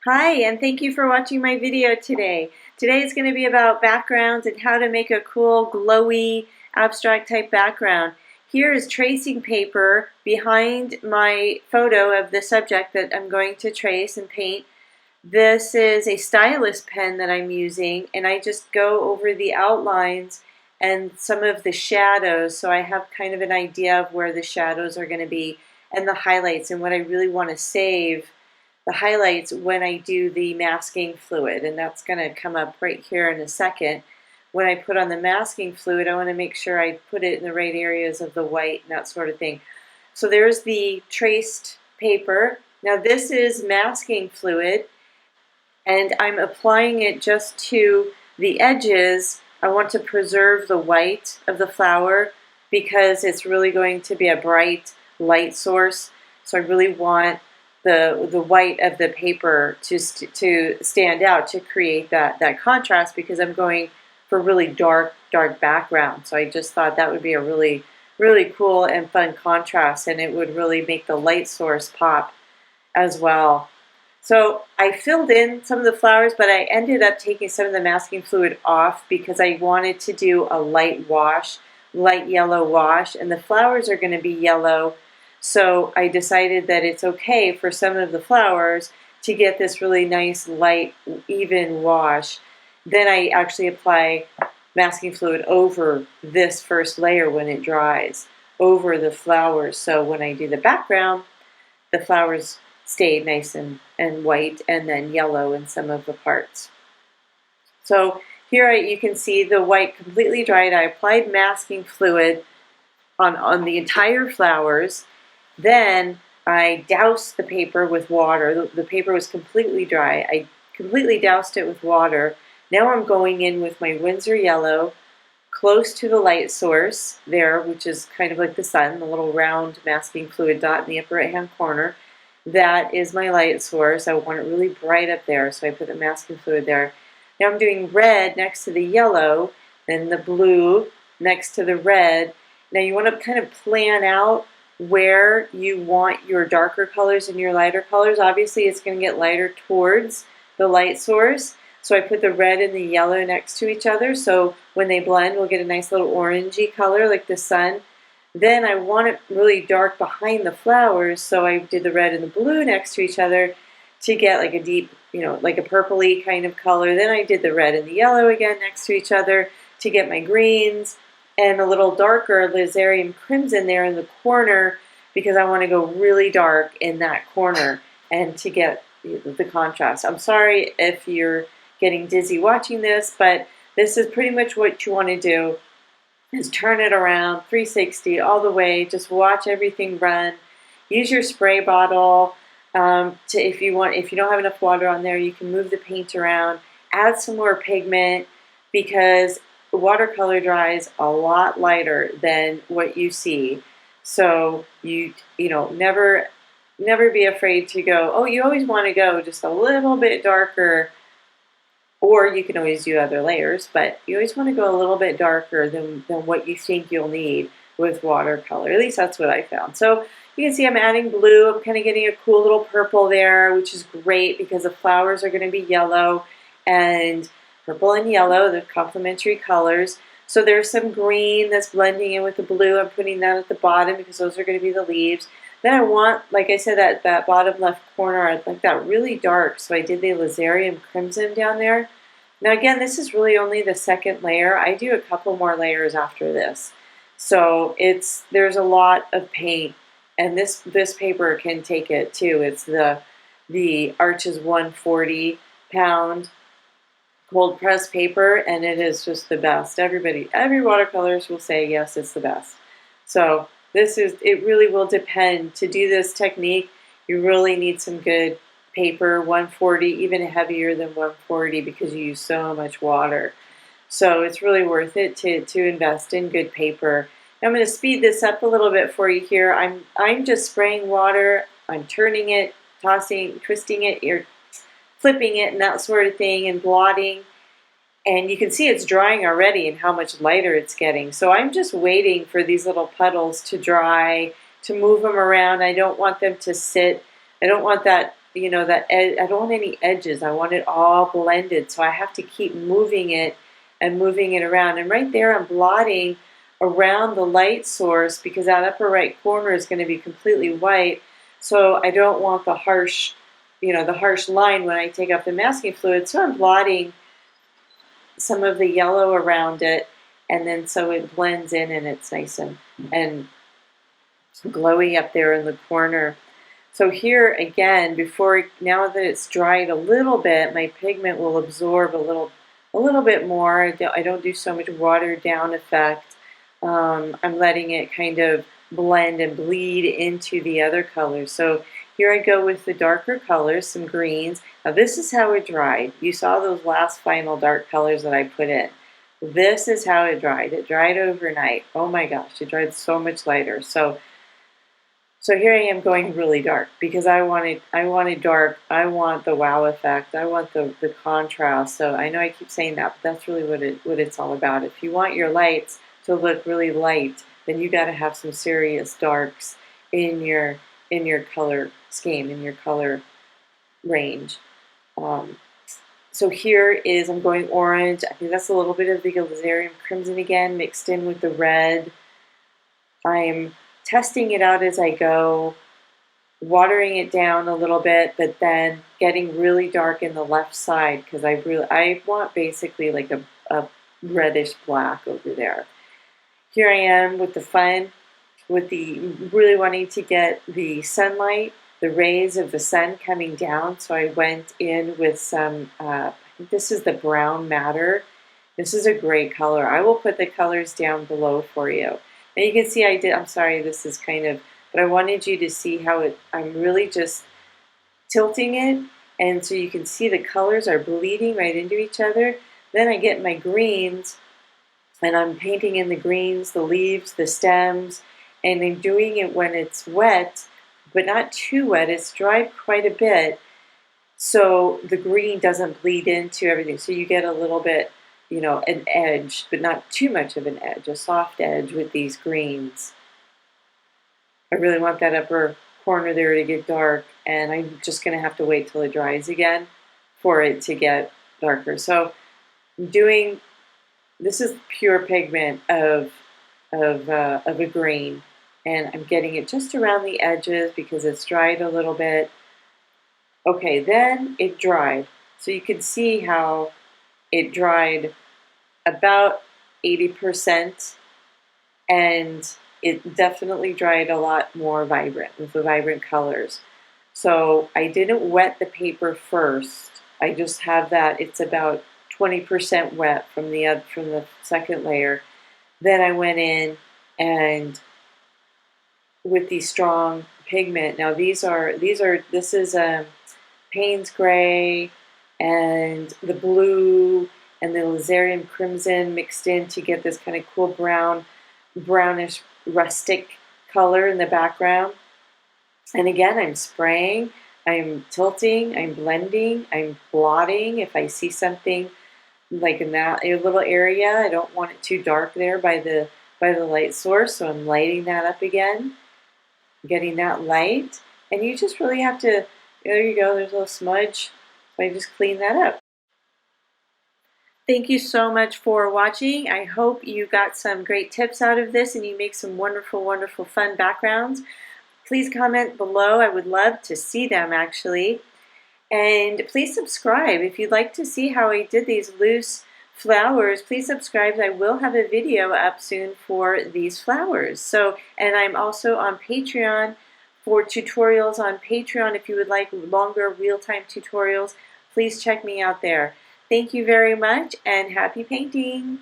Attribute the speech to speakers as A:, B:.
A: Hi, and thank you for watching my video today. Today is going to be about backgrounds and how to make a cool, glowy, abstract type background. Here is tracing paper behind my photo of the subject that I'm going to trace and paint. This is a stylus pen that I'm using, and I just go over the outlines and some of the shadows so I have kind of an idea of where the shadows are going to be and the highlights and what I really want to save the highlights when I do the masking fluid, and that's going to come up right here in a second. When I put on the masking fluid, I want to make sure I put it in the right areas of the white and that sort of thing. So there's the traced paper. Now this is masking fluid, and I'm applying it just to the edges. I want to preserve the white of the flower because it's really going to be a bright light source. So I really want the white of the paper to stand out, to create that contrast, because I'm going for really dark background. So I just thought that would be a really cool and fun contrast, and it would really make the light source pop as well. So I filled in some of the flowers, but I ended up taking some of the masking fluid off because I wanted to do a light wash, light yellow wash, and the flowers are going to be yellow. So I decided that it's okay for some of the flowers to get this really nice, light, even wash. Then I actually apply masking fluid over this first layer when it dries, over the flowers. So when I do the background, the flowers stay nice and white, and then yellow in some of the parts. So here you can see the white completely dried. I applied masking fluid on the entire flowers. Then I doused the paper with water. The paper was completely dry. I completely doused it with water. Now I'm going in with my Winsor Yellow close to the light source there, which is kind of like the sun, the little round masking fluid dot in the upper right hand corner. That is my light source. I want it really bright up there, so I put the masking fluid there. Now I'm doing red next to the yellow, then the blue next to the red. Now you want to kind of plan out where you want your darker colors and your lighter colors. Obviously it's going to get lighter towards the light source, so I put the red and the yellow next to each other, so when they blend we'll get a nice little orangey color like the sun. Then I want it really dark behind the flowers, so I did the red and the blue next to each other to get like a deep, like a purpley kind of color. Then I did the red and the yellow again next to each other to get my greens, and a little darker Alizarium crimson there in the corner because I want to go really dark in that corner and to get the contrast. I'm sorry if you're getting dizzy watching this, but this is pretty much what you want to do, is turn it around 360 all the way. Just watch everything run. Use your spray bottle if you don't have enough water on there, you can move the paint around, add some more pigment, because watercolor dries a lot lighter than what you see. So never be afraid to go, oh, you always want to go just a little bit darker, or you can always do other layers, but you always want to go a little bit darker than what you think you'll need with watercolor. At least that's what I found. So you can see I'm adding blue. I'm kind of getting a cool little purple there, which is great because the flowers are going to be yellow, and purple and yellow, the complementary colors. So there's some green that's blending in with the blue. I'm putting that at the bottom because those are going to be the leaves. Then I want, like I said, that bottom left corner, I'd like that really dark, so I did the Alizarium crimson down there. Now again, this is really only the second layer. I do a couple more layers after this. So there's a lot of paint, and this paper can take it too. It's the Arches 140 pound cold press paper, and it is just the best. Every watercolorist will say yes, it's the best. So it really will depend. To do this technique, you really need some good paper, 140, even heavier than 140, because you use so much water. So it's really worth it to invest in good paper. Now I'm going to speed this up a little bit for you here. I'm just spraying water. I'm turning it, tossing, twisting it, or flipping it, and that sort of thing, and blotting. And you can see it's drying already and how much lighter it's getting. So I'm just waiting for these little puddles to dry, to move them around. I don't want them to sit. I don't want that you know, that I don't want any edges. I want it all blended, so I have to keep moving it and moving it around. And right there I'm blotting around the light source because that upper right corner is going to be completely white, so I don't want the harsh, you know, the harsh line when I take off the masking fluid. So I'm blotting some of the yellow around it, and then so it blends in and it's nice and glowy up there in the corner. So here again, now that it's dried a little bit, my pigment will absorb a little bit more. I don't do so much watered down effect. I'm letting it kind of blend and bleed into the other colors. So here I go with the darker colors, some greens. Now this is how it dried. You saw those last final dark colors that I put in. This is how it dried. It dried overnight. Oh my gosh, it dried so much lighter. So here I am going really dark because I wanted dark. I want the wow effect. I want the contrast. So I know I keep saying that, but that's really what it's all about. If you want your lights to look really light, then you got to have some serious darks in your color scheme, in your color range. So here is, I'm going orange. I think that's a little bit of the Alizarin Crimson again, mixed in with the red. I'm testing it out as I go, watering it down a little bit, but then getting really dark in the left side because I want basically like a reddish black over there. Here I am with the fun, with the really wanting to get the sunlight, the rays of the sun coming down. So I went in with some, I think this is the brown matter. This is a great color. I will put the colors down below for you. And you can see I'm sorry, this is kind of, but I wanted you to see how I'm really just tilting it, and so you can see the colors are bleeding right into each other. Then I get my greens, and I'm painting in the greens, the leaves, the stems, and I'm doing it when it's wet, but not too wet. It's dried quite a bit, so the green doesn't bleed into everything. So you get a little bit, you know, an edge, but not too much of an edge, a soft edge with these greens. I really want that upper corner there to get dark, and I'm just going to have to wait till it dries again for it to get darker. So I'm doing, this is pure pigment of a green, and I'm getting it just around the edges because it's dried a little bit. Okay, then it dried. So you can see how it dried about 80%, and it definitely dried a lot more vibrant with the vibrant colors. So I didn't wet the paper first. I just have that, it's about 20% wet from the second layer. Then I went in and with the strong pigment. Now this is Payne's Gray and the blue and the Alizarin Crimson mixed in to get this kind of cool brownish rustic color in the background. And again, I'm spraying, I'm tilting, I'm blending, I'm blotting. If I see something like in that little area, I don't want it too dark there by the light source, so I'm lighting that up again, getting that light. And you just really have to, there you go, there's a little smudge, so I just clean that up. Thank you so much for watching. I hope you got some great tips out of this and you make some wonderful, wonderful, fun backgrounds. Please comment below. I would love to see them actually. And please subscribe. If you'd like to see how I did these loose flowers, please subscribe. I will have a video up soon for these flowers. So, and I'm also on Patreon for tutorials on Patreon. If you would like longer real-time tutorials, please check me out there. Thank you very much and happy painting!